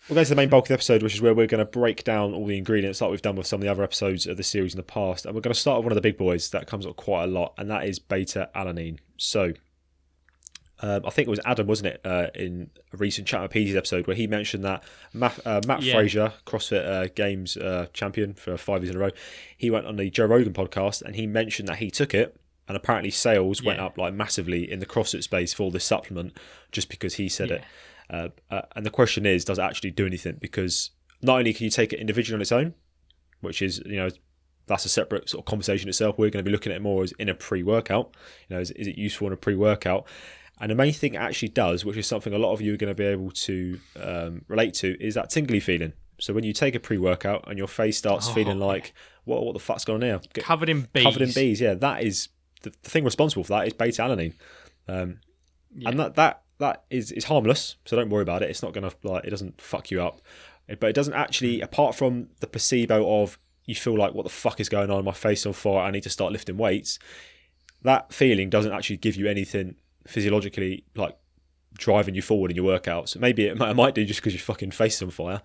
we'll go to the main bulk of the episode, which is where we're going to break down all the ingredients like we've done with some of the other episodes of the series in the past. And we're going to start with one of the big boys that comes up quite a lot, and that is beta-alanine. So I think it was Adam, wasn't it, in a recent Chat with PD's episode where he mentioned that Matt Fraser, CrossFit Games champion for 5 years in a row, he went on the Joe Rogan podcast and he mentioned that he took it, and apparently sales went up like massively in the CrossFit space for this supplement just because he said it. And the question is, does it actually do anything? Because not only can you take it individually on its own, which is, that's a separate sort of conversation itself. We're going to be looking at it more as in a pre-workout. Is it useful in a pre-workout? And the main thing it actually does, which is something a lot of you are going to be able to relate to, is that tingly feeling. So when you take a pre-workout and your face starts feeling like, what the fuck's going on here? Covered in bees. Covered in bees, yeah. That is the thing responsible for that is beta-alanine. And that is harmless, so don't worry about it. It's not going to, it doesn't fuck you up. But it doesn't actually, apart from the placebo of you feel like, what the fuck is going on? My face on fire, I need to start lifting weights. That feeling doesn't actually give you anything physiologically like driving you forward in your workouts. Maybe it might do just because your fucking face is on fire,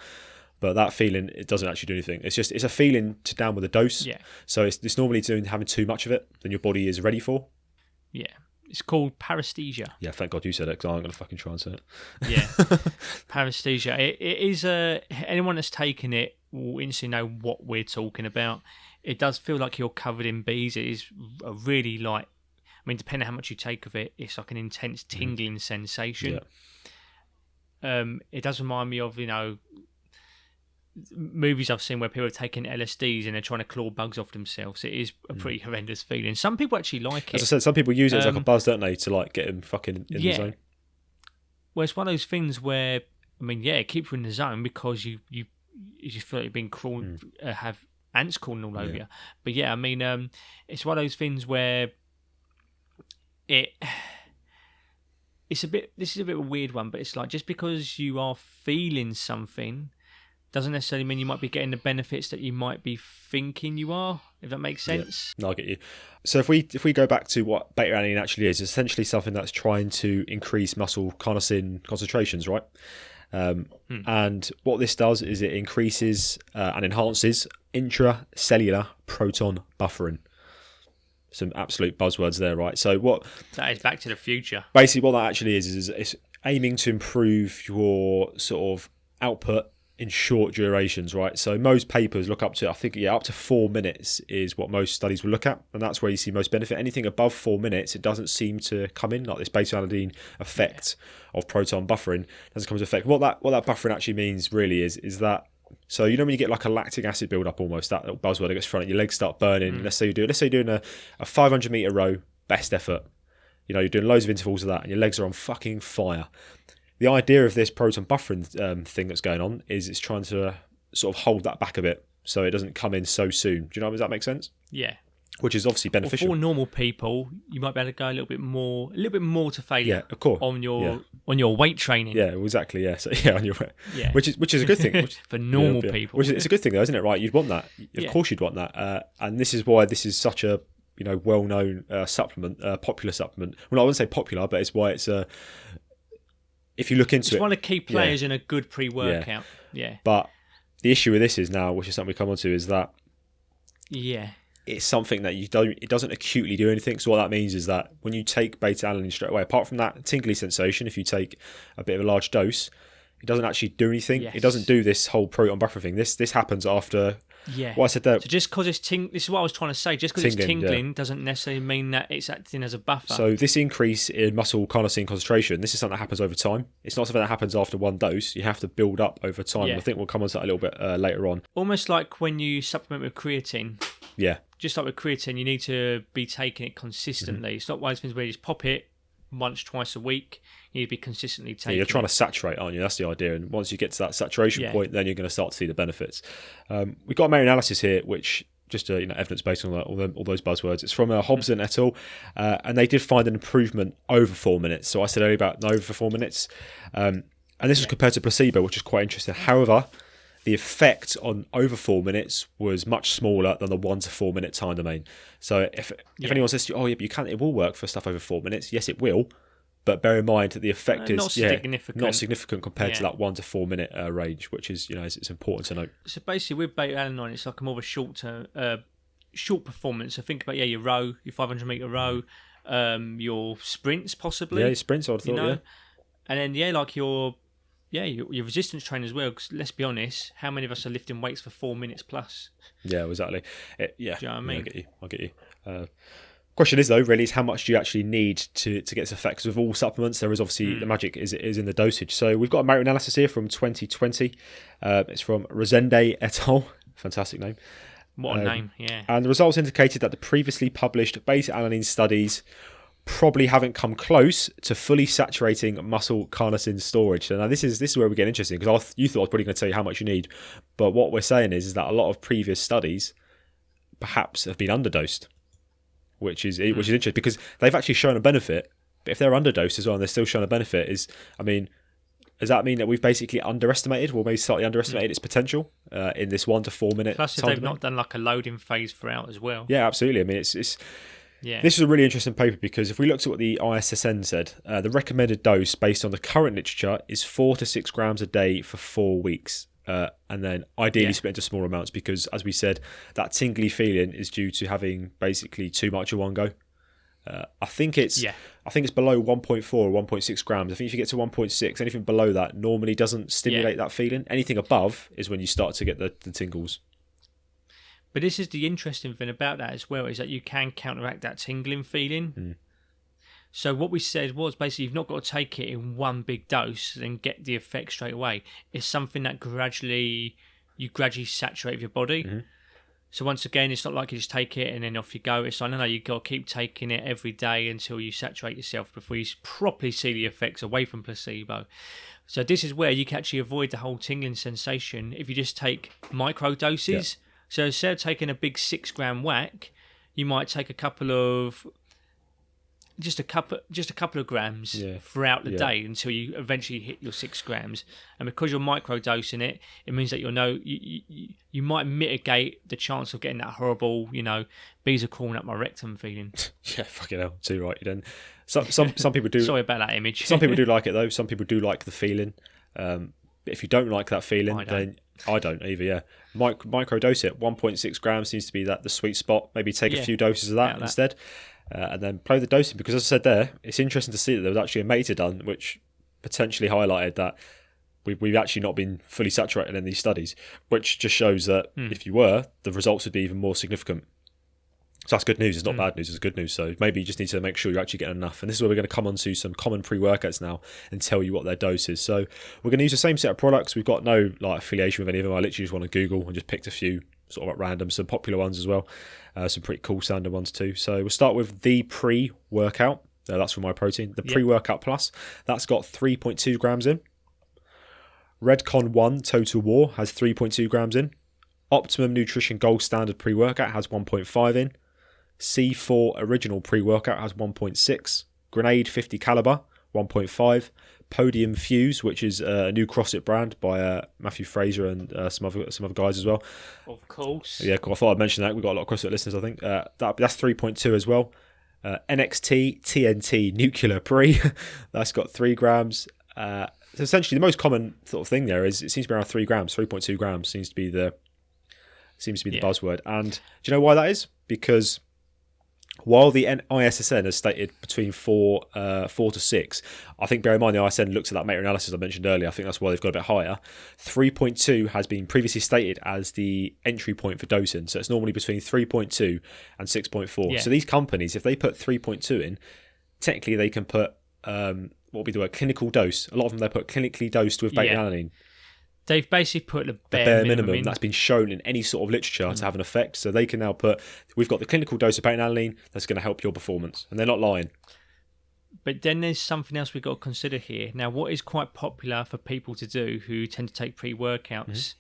but that feeling, it doesn't actually do anything. It's a feeling to down with a dose. Yeah. So it's normally having too much of it than your body is ready for. Yeah. It's called paresthesia. Yeah, thank God you said it, because I'm going to fucking try and say it. Yeah. Paresthesia. It is anyone that's taken it will instantly know what we're talking about. It does feel like you're covered in bees. It is a really depending on how much you take of it, it's like an intense tingling sensation. Yeah. It does remind me of, movies I've seen where people have taken LSDs and they're trying to claw bugs off themselves. It is a pretty horrendous feeling. Some people actually like it. As I said, some people use it as like a buzz, don't they, to like get them fucking in the zone. Well, it's one of those things where, it keeps you in the zone because you just feel like you've been crawling, have ants crawling all over you. But it's one of those things where this is a bit of a weird one, but it's like, just because you are feeling something doesn't necessarily mean you might be getting the benefits that you might be thinking you are, if that makes sense. Yeah. No, I get you. So if we go back to what beta-alanine actually is, it's essentially something that's trying to increase muscle carnosine concentrations, right? And what this does is it increases and enhances intracellular proton buffering. Some absolute buzzwords there, right? So what that is Back to the Future. Basically, what that actually is it's aiming to improve your sort of output in short durations, right? So most papers look up to, I think, up to 4 minutes is what most studies will look at, and that's where you see most benefit. Anything above 4 minutes, it doesn't seem to come in, like this beta-alanine effect of proton buffering doesn't come into effect. What that buffering actually means really is that, so when you get like a lactic acid build up, almost that little buzzword that gets thrown at your legs start burning. Let's say you're doing a 500 meter row best effort. You're doing loads of intervals of that, and your legs are on fucking fire. The idea of this proton buffering thing that's going on is it's trying to sort of hold that back a bit so it doesn't come in so soon. Do you know? Does that make sense? Yeah. Which is obviously beneficial. For normal people, you might be able to go a little bit more to failure. Yeah, of course. On your weight training. Yeah, exactly. Yeah, so on your weight. Yeah. Which is a good thing. For normal people. It's a good thing though, isn't it? Right? You'd want that. Of course, you'd want that. And this is why this is such a well-known supplement, popular supplement. Well, I wouldn't say popular, but it's why it's if you look into it, it's one of the key players in a good pre-workout. Yeah. But the issue with this is now, which is something we come on to, is that it's something that it doesn't acutely do anything. So what that means is that when you take beta-alanine straight away, apart from that tingly sensation, if you take a bit of a large dose, it doesn't actually do anything. Yes. It doesn't do this whole proton buffer thing. This happens after. Yeah. What I said there. So just because it's this is what I was trying to say. Just because it's tingling doesn't necessarily mean that it's acting as a buffer. So this increase in muscle carnosine concentration, this is something that happens over time. It's not something that happens after one dose. You have to build up over time. Yeah. I think we'll come on to that a little bit later on. Almost like when you supplement with creatine. Yeah. Just like with creatine, you need to be taking it consistently. Mm-hmm. It's not one of those things where you just pop it once, twice a week. You need to be consistently taking it. You're trying to saturate, aren't you? That's the idea. And once you get to that saturation point, then you're going to start to see the benefits. We've got a meta-analysis here, which just evidence-based on all those buzzwords. It's from Hobson et al. And they did find an improvement over 4 minutes. So I said earlier about over 4 minutes. And this was compared to placebo, which is quite interesting. However, the effect on over 4 minutes was much smaller than the 1 to 4 minute time domain. So if anyone says to you, but it will work for stuff over 4 minutes, yes, it will. But bear in mind that the effect is not significant compared to that 1 to 4 minute range, which is it's important to note. So basically, with beta alanine, it's like a more of a short performance. So think about your row, your 500 meter row, your sprints possibly. Yeah, your sprints. I'd thought. And then like your resistance training as well. Because let's be honest, how many of us are lifting weights for 4 minutes plus? Yeah, exactly. Do you know what I mean? I get you. Question is though, really, is how much do you actually need to get this effect? Because with all supplements, there is obviously the magic is in the dosage. So we've got a meta-analysis here from 2020. It's from Rosende et al. Fantastic name. What a name, yeah. And the results indicated that the previously published beta-alanine studies probably haven't come close to fully saturating muscle carnosin storage. So now this is where we get interesting, because you thought I was probably going to tell you how much you need, but what we're saying is that a lot of previous studies perhaps have been underdosed. Which is interesting because they've actually shown a benefit. But if they're underdosed as well and they're still showing a benefit, does that mean that we've basically underestimated, or maybe slightly underestimated its potential in this 1 to 4 minute? Plus, if they've not done like a loading phase throughout as well. Yeah, absolutely. I mean, this is a really interesting paper because if we looked at what the ISSN said, the recommended dose based on the current literature is 4 to 6 grams a day for 4 weeks. And then ideally split into smaller amounts because, as we said, that tingly feeling is due to having basically too much at one go. I think it's below 1.4 or 1.6 grams. I think if you get to 1.6, anything below that normally doesn't stimulate that feeling. Anything above is when you start to get the tingles. But this is the interesting thing about that as well, is that you can counteract that tingling feeling. So what we said was basically you've not got to take it in one big dose and get the effect straight away. It's something that you gradually saturate with your body. Mm-hmm. So once again, it's not like you just take it and then off you go. It's like, no, you've got to keep taking it every day until you saturate yourself before you properly see the effects away from placebo. So this is where you can actually avoid the whole tingling sensation if you just take micro doses. Yeah. So instead of taking a big 6 gram whack, you might take a couple of grams throughout the day until you eventually hit your 6 grams. And because you're microdosing it, it means that you might mitigate the chance of getting that horrible, bees are crawling up my rectum feeling. Yeah, fucking hell, too right. Then some people do. Sorry about that image. Some people do like it though. Some people do like the feeling. But if you don't like that feeling, then I don't either. Yeah, microdose it. 1.6 grams seems to be the sweet spot. Maybe take a few doses of that instead. And then play the dosing, because as I said there, it's interesting to see that there was actually a meta done which potentially highlighted that we've actually not been fully saturated in these studies, which just shows that if you were, the results would be even more significant. So that's good news. It's not bad news, it's good news. So maybe you just need to make sure you're actually getting enough. And this is where we're going to come on to some common pre-workouts now and tell you what their dose is. So we're going to use the same set of products. We've got no affiliation with any of them. I literally just want to Google and just picked a few sort of at random, some popular ones as well, some pretty cool sounding ones too. So we'll start with the pre-workout. That's from MyProtein. The pre-workout plus, that's got 3.2 grams in. Redcon 1 Total War has 3.2 grams in. Optimum Nutrition Gold Standard pre-workout has 1.5 in. C4 Original pre-workout has 1.6. Grenade 50 Caliber 1.5. Podium Fuse, which is a new CrossFit brand by Matthew Fraser and some other guys as well. Of course. Yeah, cool. I thought I'd mention that. We've got a lot of CrossFit listeners, I think. That's 3.2 as well. NXT TNT Nuclear Pre, that's got 3 grams. So essentially, the most common sort of thing there is it seems to be around 3 grams. 3.2 grams seems to be the buzzword. And do you know why that is? Because while the ISSN has stated between 4 to 6, I think bear in mind the ISSN looks at that meta-analysis I mentioned earlier. I think that's why they've got a bit higher. 3.2 has been previously stated as the entry point for dosing. So it's normally between 3.2 and 6.4. Yeah. So these companies, if they put 3.2 in, technically they can put, what would be the word, clinical dose. A lot of them they put clinically dosed with beta-alanine. They've basically put the bare minimum that's been shown in any sort of literature to have an effect. So they can now put, we've got the clinical dose of beta-alanine that's going to help your performance. And they're not lying. But then there's something else we've got to consider here. Now, what is quite popular for people to do who tend to take pre-workouts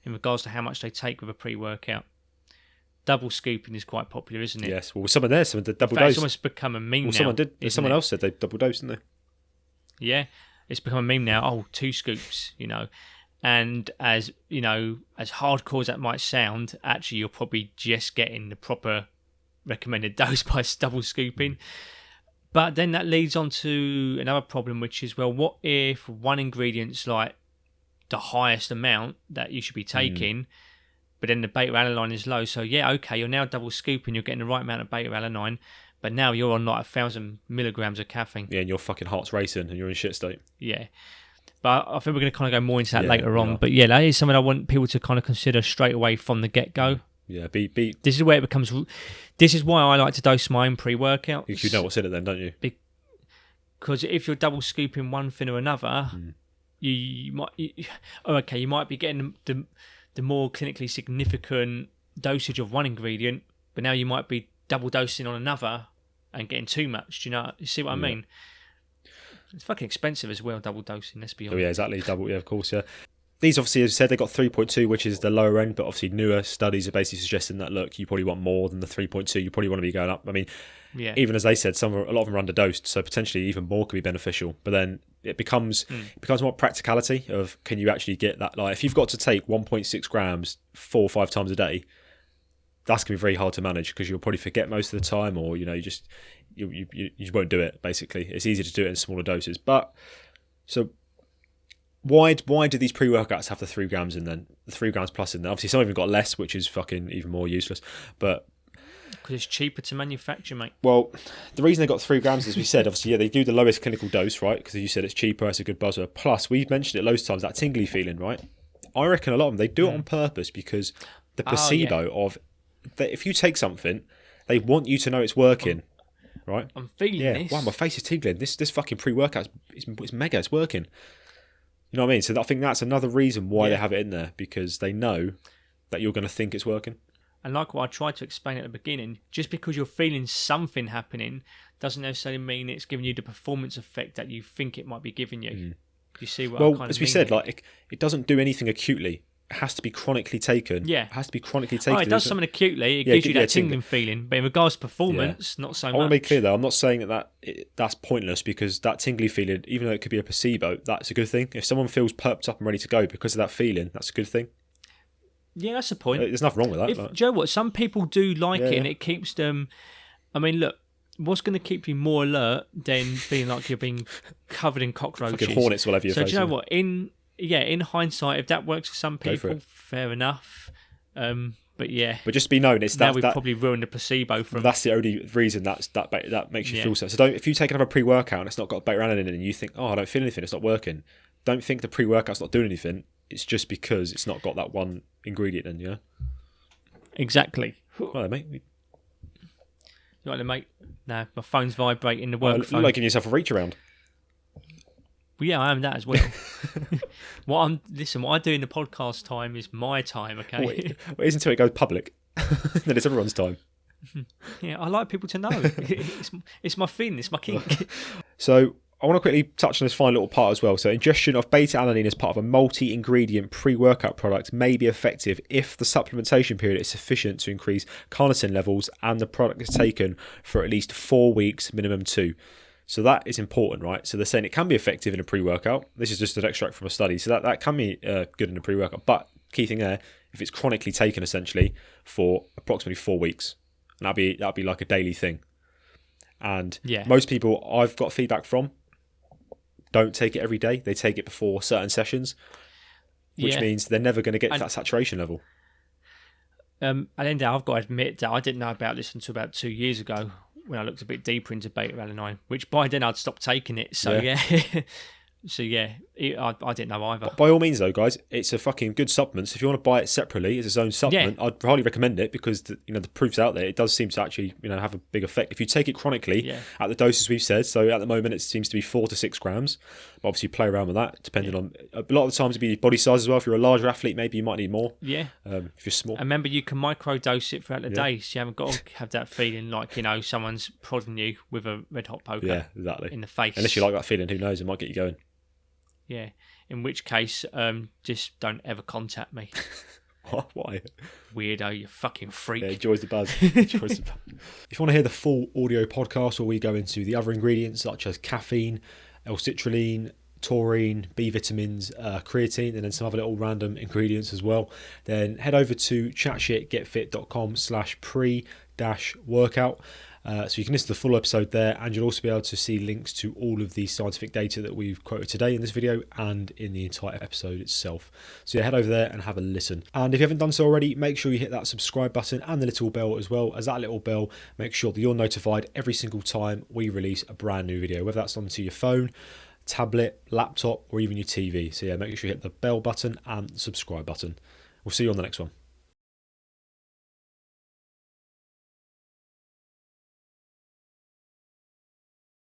in regards to how much they take with a pre-workout? Double scooping is quite popular, isn't it? Yes. Well, someone did double dose. It's almost become a meme now. Someone did. Someone else said they double dosed, didn't they? Yeah. It's become a meme now. Oh, 2 scoops, And as as hardcore as that might sound, actually you're probably just getting the proper recommended dose by double scooping. But then that leads on to another problem, which is, well, what if one ingredient's like the highest amount that you should be taking, but then the beta-alanine is low? So yeah, okay, you're now double scooping, you're getting the right amount of beta-alanine, but now you're on like 1,000 milligrams of caffeine. Yeah, and your fucking heart's racing and you're in shit state. Yeah. But I think we're going to kind of go more into that later on. Yeah. But yeah, that is something I want people to kind of consider straight away from the get-go. Yeah, This is where it becomes. This is why I like to dose my own pre-workouts. You know what's in it then, don't you? Because if you're double scooping one thing or another, you might. You might be getting the more clinically significant dosage of one ingredient, but now you might be double dosing on another and getting too much. Do you know? You see what I mean? It's fucking expensive as well, double dosing. Let's be honest. Oh yeah, exactly. Double. Yeah, of course. Yeah. These obviously, as I said, they got 3.2, which is the lower end, but obviously newer studies are basically suggesting that, look, you probably want more than the 3.2. You probably want to be going up. I mean, even as they said, a lot of them are underdosed, so potentially even more could be beneficial. But then it becomes more practicality of, can you actually get that? Like, if you've got to take 1.6 grams 4 or 5 times a day, that's going to be very hard to manage because you'll probably forget most of the time, or you just won't do it. Basically, it's easier to do it in smaller doses. But so. Why do these pre-workouts have the 3 grams in then? The 3 grams plus in there. Obviously, some of them got less, which is fucking even more useless. But because it's cheaper to manufacture, mate. Well, the reason they got 3 grams, as we said, obviously, they do the lowest clinical dose, right? Because you said it's cheaper, it's a good buzzer. Plus, we've mentioned it loads of times, that tingly feeling, right? I reckon a lot of them, they do it on purpose because the placebo of... If you take something, they want you to know it's working, right? I'm feeling this. Wow, my face is tingling. This fucking pre-workout is mega, it's working. You know what I mean? So I think that's another reason why they have it in there, because they know that you're going to think it's working. And like what I tried to explain at the beginning, just because you're feeling something happening doesn't necessarily mean it's giving you the performance effect that you think it might be giving you. You see what I kind of mean? As we said, like it doesn't do anything acutely. It has to be chronically taken. Yeah. It has to be chronically taken. Oh, it does something acutely. It gives you that tingling feeling. But in regards to performance, not so much. I want to be clear, though. I'm not saying that's pointless, because that tingly feeling, even though it could be a placebo, that's a good thing. If someone feels perked up and ready to go because of that feeling, that's a good thing. Yeah, that's the point. There's nothing wrong with that. Do you know what? Some people do like it, and it keeps them... I mean, look, what's going to keep you more alert than feeling like you're being covered in cockroaches? Fucking hornets will have your face. So do you know what? In hindsight, if that works for some people, fair enough. But just be known, it's now we've probably ruined the placebo from. That's the only reason that makes you feel so. So if you take another pre-workout and it's not got beta-alanine in it, and you think, I don't feel anything, it's not working. Don't think the pre-workout's not doing anything. It's just because it's not got that one ingredient in. Yeah. Exactly. Well, mate. You like to make? No, my phone's vibrating. The work phone. You're like giving yourself a reach around. Well, yeah, I am that as well. What I do in the podcast time is my time, okay? Well, it isn't until it goes public. Then it's everyone's time. Yeah, I like people to know. It's my thing, it's my kink. So I want to quickly touch on this final little part as well. So ingestion of beta-alanine as part of a multi-ingredient pre-workout product may be effective if the supplementation period is sufficient to increase carnitine levels and the product is taken for at least 4 weeks, minimum 2. So that is important, right? So they're saying it can be effective in a pre-workout. This is just an extract from a study. So that can be good in a pre-workout. But key thing there, if it's chronically taken essentially for approximately 4 weeks, and that'd be like a daily thing. And most people I've got feedback from don't take it every day. They take it before certain sessions, which means they're never going to get to that saturation level. And then I've got to admit that I didn't know about this until about 2 years ago, when I looked a bit deeper into beta-alanine, which by then I'd stopped taking it. So I didn't know either. By all means, though, guys, it's a fucking good supplement. So if you want to buy it separately as its own supplement, I'd highly recommend it, because the proof's out there. It does seem to actually have a big effect if you take it chronically at the doses we've said. So at the moment, it seems to be 4 to 6 grams. But obviously, play around with that depending on a lot of the times it'd be body size as well. If you're a larger athlete, maybe you might need more. Yeah. If you're small, and remember, you can microdose it throughout the day, so you haven't got to have that feeling like someone's prodding you with a red hot poker. Yeah, exactly. In the face. Unless you like that feeling, who knows? It might get you going. Yeah, in which case, just don't ever contact me. Why? Weirdo, you fucking freak. Yeah, enjoys the buzz. If you want to hear the full audio podcast where we go into the other ingredients such as caffeine, L-citrulline, taurine, B vitamins, creatine, and then some other little random ingredients as well, then head over to chatshitgetfit.com/pre-workout. So you can listen to the full episode there, and you'll also be able to see links to all of the scientific data that we've quoted today in this video and in the entire episode itself. So yeah, head over there and have a listen. And if you haven't done so already, make sure you hit that subscribe button and the little bell as well, as that little bell makes sure that you're notified every single time we release a brand new video, whether that's onto your phone, tablet, laptop, or even your TV. So yeah, make sure you hit the bell button and the subscribe button. We'll see you on the next one.